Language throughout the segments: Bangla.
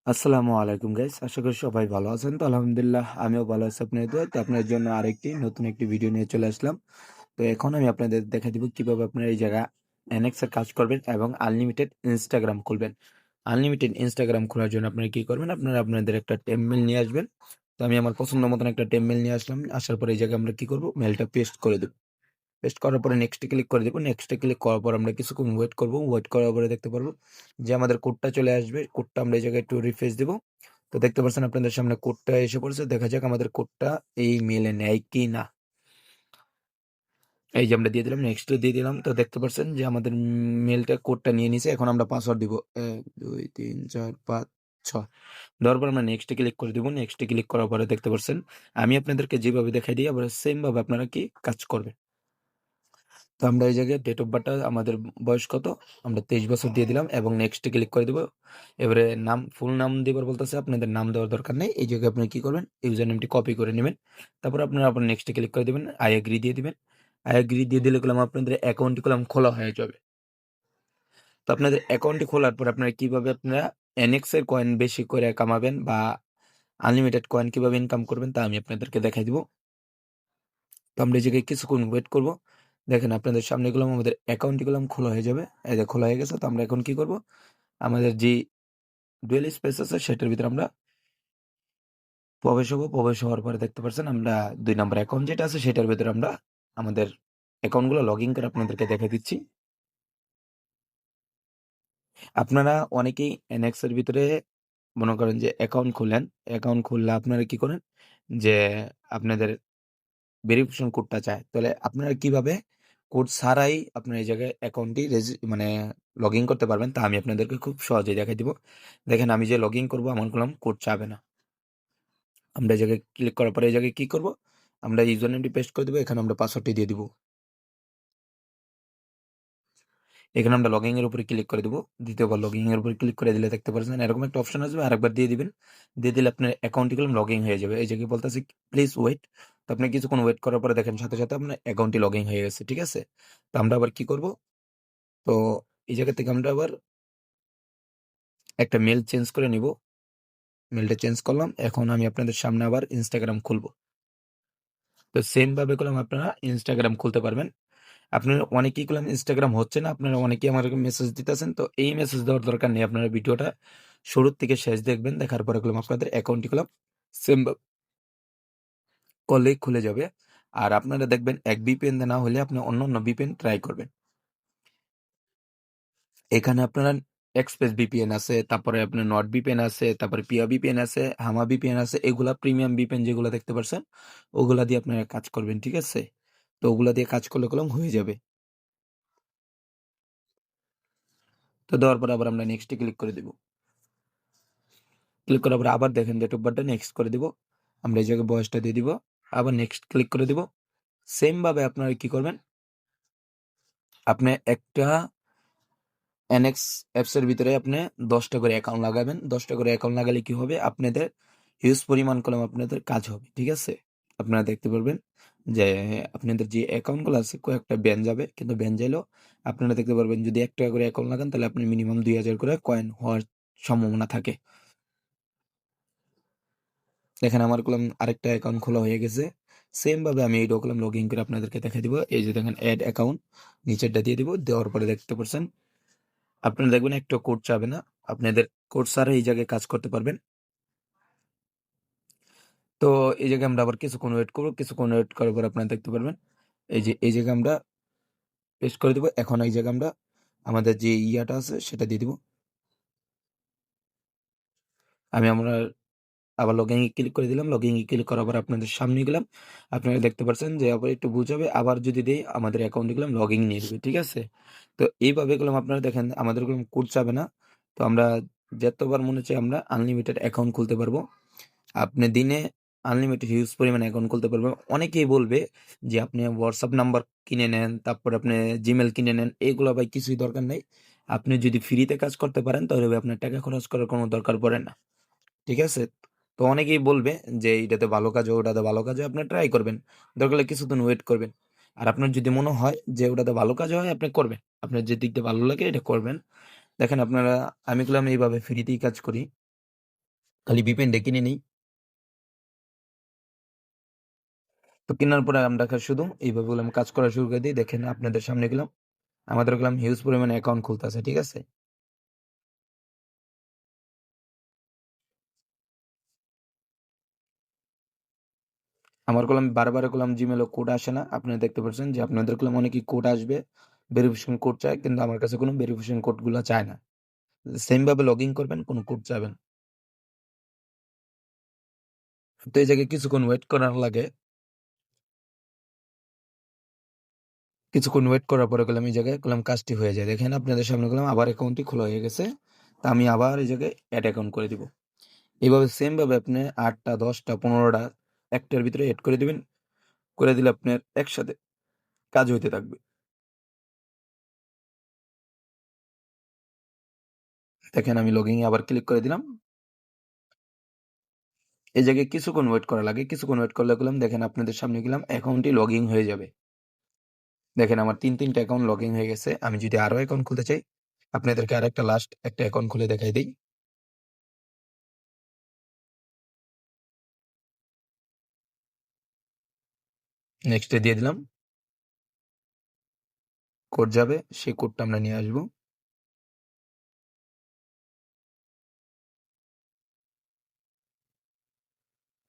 আসসালামু আলাইকুম গাইস, আশা করি সবাই ভালো আছেন। তো আলহামদুলিল্লাহ আমিও ভালো আছি আপনাদের দোয়ায়। তো আপনার জন্য আরেকটি নতুন একটি ভিডিও নিয়ে চলে আসলাম। তো এখন আমি আপনাদের দেখা দিব কিভাবে আপনারা এই জায়গা NX এর কাজ করবেন এবং আনলিমিটেড ইনস্টাগ্রাম খুলবেন। আনলিমিটেড ইনস্টাগ্রাম খোলার জন্য আপনারা কি করবেন, আপনারা আপনাদের একটা টেমমেল নিয়ে আসবেন। তো আমি আমার পছন্দ মতন একটা টেমমেল নিয়ে আসলাম। আসার পরে এই জায়গায় আমরা কি করব, মেলটা পেস্ট করে দেব। পেস্ট করার পরে নেক্সটে ক্লিক করে দেবো। নেক্সটে ক্লিক করার পর আমরা কিছুক্ষণ ওয়েট করব। ওয়েট করার পরে দেখতে পারবো যে আমাদের কোডটা চলে আসবে। কোডটা আমরা এই জায়গায় একটু রিফ্রেশ দেবো। তো দেখতে পাচ্ছেন আপনাদের সামনে কোডটা এসে পড়েছে। দেখা যাক আমাদের কোডটা এই মেলে নেয় কি না। এই যে আমরা দিয়ে দিলাম, নেক্সট দিয়ে দিলাম। তো দেখতে পাচ্ছেন যে আমাদের মেলটা কোডটা নিয়ে নিছে। এখন আমরা পাসওয়ার্ড দিব 1 2 3 4 5 6। দেওয়ার পর আমরা নেক্সটে ক্লিক করে দিব। নেক্সটে ক্লিক করার পরে দেখতে পাচ্ছেন আমি আপনাদেরকে যেভাবে দেখাই দিই আবার সেম ভাবে আপনারা কি কাজ করবেন। তো আমরা এই জায়গায় ডেট অফ বার্থটা আমাদের বয়স কত, আমরা 23 বছর দিয়ে দিলাম এবং নেক্সট ক্লিক করে দিব। এবারে নাম, ফুল নাম দিবার বলতেছে, আপনাদের নাম দেওয়ার দরকার নেই। এই জায়গায় আপনি কি করবেন, ইউজার নেমটি কপি করে নেবেন। তারপর আপনারা আপনার নেক্সট ক্লিক করে দিবেন, আই এগ্রি দিয়ে দিবেন। আই এগ্রি দিয়ে দিলে কলম আপনাদের অ্যাকাউন্টটি কলম খোলা হয়ে যাবে। তো আপনাদের অ্যাকাউন্টটি খোলার পর আপনারা কিভাবে আপনারা এনএক্স এর কয়েন বেশি করে কামাবেন বা আনলিমিটেড কয়েন কিভাবে ইনকাম করবেন তা আমি আপনাদেরকে দেখাই দিব। তো আমরা এই জায়গায় কিছুক্ষণ ওয়েট করব। দেখেন আপনাদের সামনে এগুলো আমাদের অ্যাকাউন্ট গুলো খোলা হয়ে যাবে। এই যে খোলা হয়ে গেছে। তো আমরা এখন কি করব, আমাদের যে ডুয়েল স্পেস আছে সেটার ভিতরে আমরা প্রবেশ হবো। প্রবেশ হওয়ার পরে দেখতে পাচ্ছেন আমরা 2 নম্বর অ্যাকাউন্ট যেটা আছে সেটার ভিতরে আমরা আমাদের অ্যাকাউন্ট গুলো লগ ইন করে আপনাদেরকে দেখা দিচ্ছি। আপনারা অনেকেই এনএক্স এর ভিতরে মনে করেন যে অ্যাকাউন্ট খুললেন। অ্যাকাউন্ট খুললে আপনারা কি করেন যে আপনাদের ভেরিফিকেশন কোডটা চায়। তাহলে আপনারা কিভাবে কোড ছাড়াই আপনার এই জায়গায় অ্যাকাউন্টটি মানে লগ ইন করতে পারবেন তা আমি আপনাদেরকে খুব সহজেই দেখাই দিব। দেখেন আমি যে লগ ইন করবো আমার কোনো কোড চাবে না। আমরা এই জায়গায় ক্লিক করার পরে এই জায়গায় কি করব, আমরা ইউজার নেমটি পেস্ট করে দেবো। এখানে আমরা পাসওয়ার্ডটি দিয়ে দিব। এখানে আমরা লগইন এর উপরে ক্লিক করে দেবো। দ্বিতীয়বার লগইন এর উপরে ক্লিক করে দিলে দেখতে পাচ্ছেন এরকম একটা অপশন আসবে। আরেকবার দিয়ে দিবেন। দিয়ে দিলে আপনার অ্যাকাউন্টটি লগইন হয়ে যাবে। এই জায়গায় বলতেছে প্লিজ ওয়েট। তো আপনি কিছুক্ষণ ওয়েট করার পরে দেখেন সাথে সাথে আপনার অ্যাকাউন্টটি লগইন হয়ে গেছে। ঠিক আছে? তো আমরা আবার কি করব, তো এই জায়গা থেকে আমরা আবার একটা মেল চেঞ্জ করে নিব। মেলটা চেঞ্জ করলাম। এখন আমি আপনাদের সামনে আবার ইনস্টাগ্রাম খুলবো। তো সেম ভাবে করলাম আপনারা ইনস্টাগ্রাম খুলতে পারবেন। আপনারা অনেকেই করলাম ইনস্টাগ্রাম হচ্ছে না, আপনারা অনেকেই আমাকে মেসেজ দিতেছেন। তো এই মেসেজ দেওয়ার দরকার নেই। আপনারা ভিডিওটা শুরুর থেকে শেষ দেখবেন। দেখার পরে করলাম আপনাদের অ্যাকাউন্টটি করলাম সেম করলেই খুলে যাবে। আর আপনারা দেখবেন এক ভিপিএন না হলে আপনি অন্য ভিপিএন ট্রাই করবেন। এখানে আপনারা এক্সপ্রেস ভিপিএন আছে, তারপরে আপনার নট ভিপিএন আছে, তারপরে পিয়া ভিপিএন আছে, হামা ভিপিএন আছে। এগুলা প্রিমিয়াম ভিপিএন যেগুলো দেখতে পাচ্ছেন ওগুলা দিয়ে আপনারা কাজ করবেন। ঠিক আছে? তো ওগুলা দিয়ে কাজ করলে কলম হয়ে যাবে। তো দেওয়ার পর আবার আমরা নেক্সটে ক্লিক করে দিব। ক্লিক করার পর আবার দেখেন ডেট অফ বার্থটা নেক্সট করে দিব। আমরা এই জায়গায় বয়সটা দিয়ে দিব। আবার নেক্সট ক্লিক করে দিব। সেম ভাবে আপনারা কি করবেন, আপনি একটা এনএক্স অ্যাপস এর ভিতরে আপনি 10টা করে অ্যাকাউন্ট লাগাবেন। 10টা করে অ্যাকাউন্ট লাগালে কি হবে, আপনাদের হিউজ পরিমাণ কলম আপনাদের কাজ হবে। ঠিক আছে? আপনারা দেখতে পারবেন যে আপনাদের যে অ্যাকাউন্ট গুলো আছে কয়েকটা ব্যান যাবে, কিন্তু ব্যান যাইলেও আপনারা দেখতে পারবেন যদি 1 টাকা করে অ্যাকাউন্ট লাগান তাহলে আপনি মিনিমাম 2000 করে কয়েন হওয়ার সম্ভাবনা থাকে। দেখেন আমার কলম আরেকটা অ্যাকাউন্ট খোলা হয়ে গেছে। সেম ভাবে আমি এইটাও কলম লগ ইন করে আপনাদেরকে দেখাই দিব। এই যে দেখেন অ্যাড অ্যাকাউন্ট, নিচেরটা দিয়ে দিব। দেওয়ার পরে দেখতে পাচ্ছেন আপনারা দেখবেন একটা কোড চাবে না। আপনাদের কোড ছাড়া এই জায়গায় কাজ করতে পারবেন। তো এই জায়গায় আমরা আবার কিছুক্ষণ ওয়েট করবো। কিছুক্ষণ ওয়েট করার পর আপনারা দেখতে পারবেন এই যে এই জায়গায় আমরা পেস্ট করে দিব। এখন এই জায়গায় আমরা আমাদের যে ইয়াটা আছে সেটা দিয়ে দিব। আমরা আবার লগইন এ ক্লিক করে দিলাম। লগইন এ ক্লিক করার পর আপনাদের সামনে গেলাম। আপনারা দেখতে পাচ্ছেন যে আবার একটু বুঝাবে। আবার যদি দেই আমাদের অ্যাকাউন্টে গেলাম লগইন নিয়ে নেবে। ঠিক আছে? তো এইভাবে গেলাম আপনারা দেখেন আমাদের কোনো কোড চাবে না। তো আমরা যতবার মনে চাই আমরা আনলিমিটেড অ্যাকাউন্ট খুলতে পারবো। আপনি দিনে আনলিমিটেড হিউজ পরিমাণে অ্যাকাউন্ট খুলতে পারবেন। অনেকেই বলবে যে আপনি WhatsApp নাম্বার কিনে নেন, তারপর আপনি Gmail কিনে নেন। এগুলো ভাই কিছুই দরকার নেই। আপনি যদি ফ্রিতে কাজ করতে পারেন তাহলে ভাই আপনার টাকা খরচ করার কোনো দরকার পড়ে না। ঠিক আছে? তো অনেকেই বলবে যে এটাতে ভালো কাজ হয়, ওটাতে ভালো কাজ হয়। আপনি ট্রাই করবেন। দরকার হলে কিছুদিন ওয়েট করবেন। আর আপনার যদি মনে হয় যে ওটাতে ভালো কাজ হয় আপনি করবেন। আপনার যে দিকটা ভালো লাগে এটা করবেন। দেখেন আপনারা আমি করলাম এইভাবে ফ্রিতেই কাজ করি। খালি VPN কিনে নেই। তো কেনার পরে আমরা শুধু এইভাবে বললাম কাজ করা শুরু করে দিই। দেখেন আপনাদের সামনে গেলাম, আমাদের গেলাম হিউজ পরিমাণে অ্যাকাউন্ট খুলতেছে, ঠিক আছে? আমার কলম বারবার কলম জিমেলে কোড আসে না। আপনারা দেখতে পাচ্ছেন যে আপনাদের কলম অনেকেই কোড আসবে, ভেরিফিকেশন কোড চায়, কিন্তু আমার কাছে কোনো ভেরিফিকেশন কোডগুলো চায় না। সেম ভাবে লগইন করবেন, কোনো কোড চাবেন। তো এই জায়গায় কিছুক্ষণ ওয়েট করার লাগে। কিছুক্ষণ ওয়েট করার পরে কলম এই জায়গায় কলম কাজটি হয়ে যায়। দেখেন আপনাদের সামনে কলম আবার অ্যাকাউন্টটি খোলা হয়ে গেছে। তা আমি আবার এই জায়গায় অ্যাড অ্যাকাউন্ট করে দিব। এইভাবে সেম ভাবে আপনি 8টা 10টা 15টা একটার ভিতরে এড করে দিবেন। করে দিলে আপনার একসাথে কাজ হইতে থাকবে। দেখেন আমি লগইন এ আবার ক্লিক করে দিলাম। এই জায়গায় কিছুক্ষণ ওয়েট করা লাগে। কিছুক্ষণ ওয়েট করলে গেলাম দেখেন আপনাদের সামনে গেলাম অ্যাকাউন্টটি লগইন হয়ে যাবে। দেখেন আমার 3টা অ্যাকাউন্ট লগইন হয়ে গেছে। আমি যদি আরো অ্যাকাউন্ট খুলতে চাই, আপনাদেরকে আরেকটা লাস্ট একটা অ্যাকাউন্ট খুলে দেখাই দেই। নেক্সট এ দিয়ে দিলাম। কোড যাবে, সেই কোডটা আমরা নিয়ে আসবো।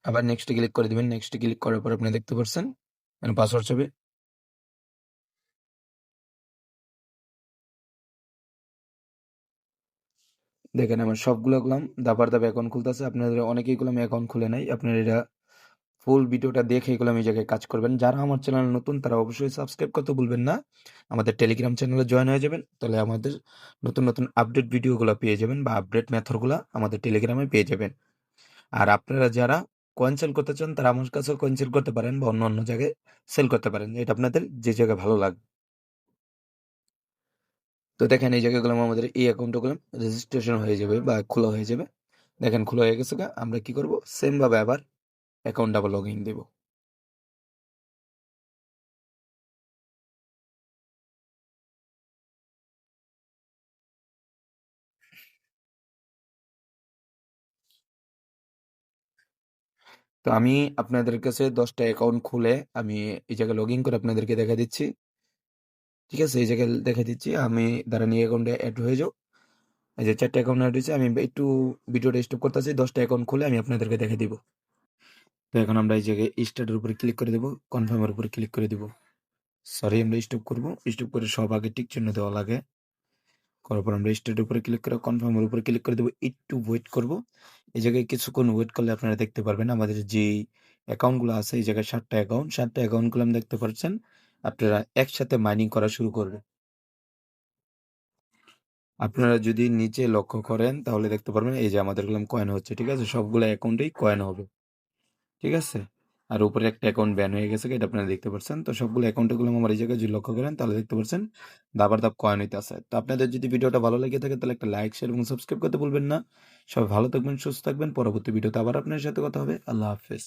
আবার নেক্সট এ ক্লিক করে দিবেন। নেক্সট এ ক্লিক করার পর আপনি দেখতে পাচ্ছেন মানে পাসওয়ার্ড চাবে। দেখেন আমার সবগুলো গুলাম দাবার দাবা অ্যাকাউন্ট খুলতেছে। আপনাদের অনেকেই গুলাম অ্যাকাউন্ট খুলে নাই। আপনারা এটা ফুল ভিডিওটা দেখে এগুলো এই জায়গায় কাজ করবেন। যারা আমার চ্যানেল নতুন তারা অবশ্যই সাবস্ক্রাইব করতে ভুলবেন না। আমাদের টেলিগ্রাম চ্যানেলে জয়েন হয়ে যাবেন। তাহলে আমাদের নতুন নতুন আপডেট ভিডিওগুলো পেয়ে যাবেন বা আপডেট মেথডগুলো আমাদের টেলিগ্রামে পেয়ে যাবেন। আর আপনারা যারা কয়েন সেল করতে চান তারা আমার কাছেও কয়েন সেল করতে পারেন বা অন্য অন্য জায়গায় সেল করতে পারেন। এটা আপনাদের যে জায়গায় ভালো লাগবে। তো দেখেন এই জায়গাগুলো আমাদের এই অ্যাকাউন্টগুলো রেজিস্ট্রেশন হয়ে যাবে বা খোলা হয়ে যাবে। দেখেন খোলা হয়ে গেছে গা। আমরা কি করব? সেম ভাবে আবার অ্যাকাউন্ট আবার লগইন দেব। তো আমি আপনাদের কাছে 10টা অ্যাকাউন্ট খুলে আমি এই জায়গায় লগইন করে আপনাদেরকে দেখা দিচ্ছি। ঠিক আছে? এই জায়গায় দেখা দিচ্ছি। আমি দাঁড়ান এই অ্যাকাউন্টে এড হয়ে যাও। এই যে 4টা অ্যাকাউন্ট এড হয়েছে। আমি একটু ভিডিওটা স্টপ করতেছি। 10টা অ্যাকাউন্ট খুলে আমি আপনাদেরকে দেখা দিব। তো এখন আমরা এই জায়গায় স্টার্টের উপরে ক্লিক করে দেব। কনফার্মের উপরে ক্লিক করে দিব। সরি আমরা স্টপ করব। স্টপ করে সব আগে টিক চিহ্ন দেওয়া লাগে। করার পর আমরা স্টার্টের উপরে ক্লিক করে কনফার্মের উপরে ক্লিক করে দেব। একটু ওয়েট করব। এই জায়গায় কিছুক্ষণ ওয়েট করলে আপনারা দেখতে পারবেন আমাদের যেই অ্যাকাউন্টগুলো আছে এই জায়গায় 7টা অ্যাকাউন্ট 7টা অ্যাকাউন্টগুলো আমি দেখতে পাচ্ছেন আপনারা একসাথে মাইনিং করা শুরু করবে। আপনারা যদি নিচে লক্ষ্য করেন তাহলে দেখতে পারবেন এই যে আমাদের গুলো কয়েন হচ্ছে, ঠিক আছে? সবগুলো অ্যাকাউন্টেই কয়েন হবে, ঠিক আছে? আর উপরে একটা অ্যাকাউন্ট ব্যান হয়ে গেছে এটা আপনারা দেখতে পাচ্ছেন। তো সবগুলো অ্যাকাউন্টে গুলো আমার এই জায়গায় যদি লক্ষ্য করেন তাহলে দেখতে পাচ্ছেন দাবার দাব কয়েন হইতে আছে। তো আপনাদের যদি ভিডিওটা ভালো লেগে থাকে তাহলে একটা লাইক শেয়ার এবং সাবস্ক্রাইব করতে ভুলবেন না। সবাই ভালো থাকবেন, সুস্থ থাকবেন। পরবর্তী ভিডিওতে আবার আপনার সাথে কথা হবে। আল্লাহ হাফেজ।